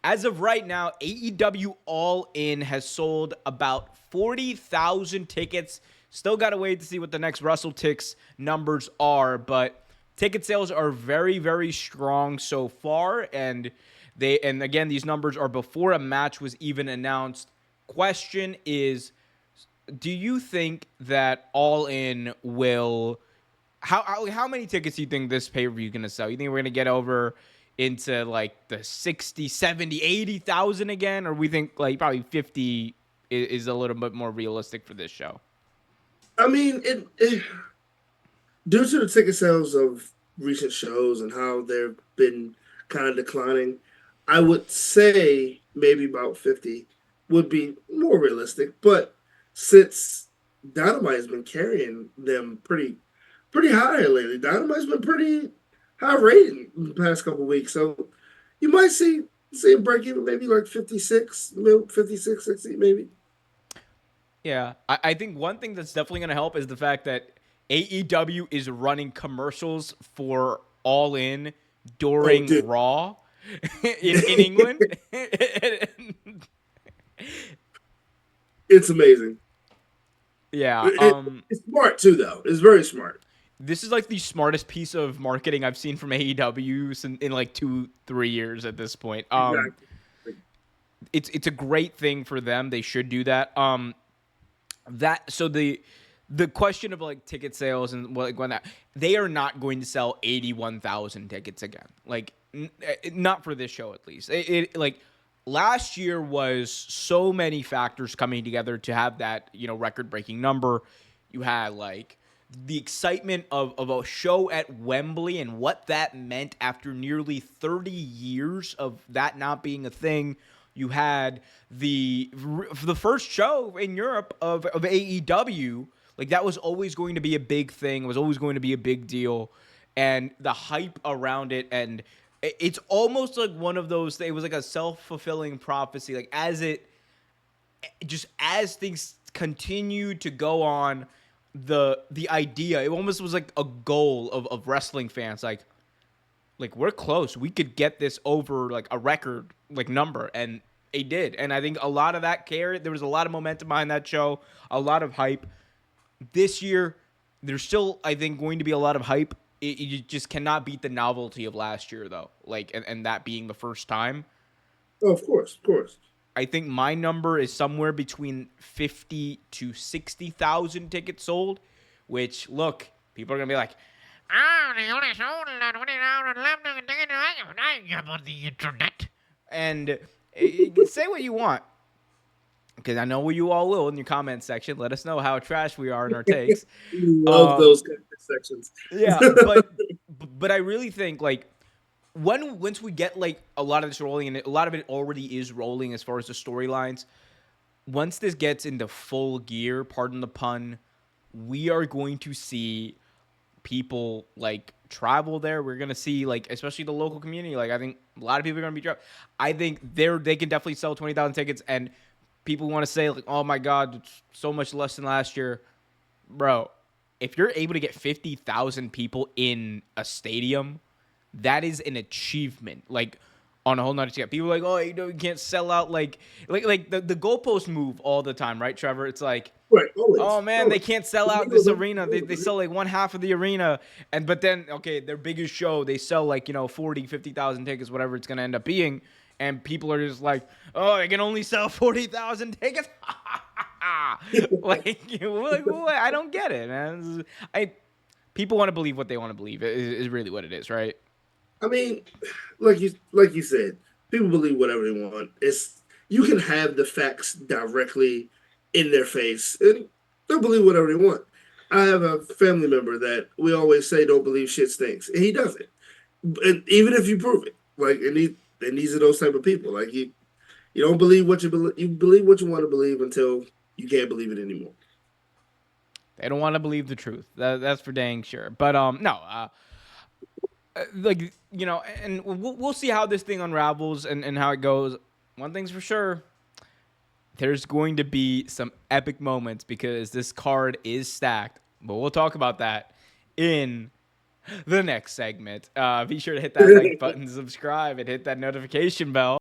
As of right now, AEW All In has sold about 40,000 tickets. Still got to wait to see what the next WrestleTix numbers are, but ticket sales are very, very strong so far, and again, these numbers are before a match was even announced. Question is, do you think that All In will how many tickets do you think this pay-per-view is going to sell? You think we're going to get over into like the 60, 70, 80,000 again, or we think like probably 50 is a little bit more realistic for this show? I mean, due to the ticket sales of recent shows and how they've been kind of declining, I would say maybe about 50 would be more realistic. But since Dynamite has been carrying them pretty high lately, Dynamite's been pretty high rating in the past couple of weeks. So you might see a break even maybe like 56, 56, 60 maybe. Yeah, I think one thing that's definitely going to help is the fact that AEW is running commercials for All In Oh, during dude. Raw in England. It's amazing. Yeah, It's smart too, though. It's very smart. this is like the smartest piece of marketing I've seen from AEW in like 2-3 years at this point. Exactly. It's a great thing for them. They should do that. That so the question of like ticket sales and like when that they are not going to sell 81,000 tickets again. Like not for this show at least. Like last year was so many factors coming together to have that, record breaking number. You had like the excitement of a show at Wembley and what that meant after nearly 30 years of that not being a thing. You had the first show in Europe of AEW. Like that was always going to be a big thing. It was always going to be a big deal, and the hype around it, and it's almost like one of those. It was like a self-fulfilling prophecy. Like as things continued to go on, the idea, it almost was like a goal of wrestling fans. Like we're close. We could get this over like a record like number, and it did. And I think a lot of that carried. There was a lot of momentum behind that show, a lot of hype. This year, there's still, I think, going to be a lot of hype. You just cannot beat the novelty of last year, though. Like, and that being the first time. Oh, of course, of course. I think my number is somewhere between 50 to 60,000 tickets sold. Which, look, people are gonna be like, "Oh, they only sold 20,000 tickets on the internet." And say what you want, because I know you all will in your comment section. Let us know how trash we are in our takes. Love Um, those kind of sections. yeah, but I really think like once we get like a lot of this rolling, and a lot of it already is rolling as far as the storylines. Once this gets into full gear, pardon the pun, we are going to see people like travel there. We're gonna see like especially the local community. Like I think a lot of people are gonna be traveling. I think they can definitely sell 20,000 tickets, and people want to say like, oh my god, it's so much less than last year, bro. If you're able to get 50,000 people in a stadium, that is an achievement. Like on a whole nother scale. People are like, oh, you can't sell out like the goalpost move all the time, right, Trevor? It's like, Right, oh always, man, they always. can't sell out this arena. They sell like one half of the arena, but then okay, their biggest show they sell like 40, 50,000 tickets, whatever it's gonna end up being, and people are just like, oh, I can only sell 40,000 tickets. I don't get it, man. People want to believe what they want to believe is really what it is, right? I mean, like you said, people believe whatever they want. It's you can have the facts directly in their face, and they'll believe whatever they want. I have a family member that we always say don't believe shit stinks, and he does it. And even if you prove it, like and these are those type of people. Like you don't believe what you believe. You believe what you want to believe until you can't believe it anymore. They don't want to believe the truth. That's for dang sure. But no, like and we'll see how this thing unravels and how it goes. One thing's for sure, there's going to be some epic moments because this card is stacked. But we'll talk about that in the next segment. Be sure to hit that like button, subscribe, and hit that notification bell.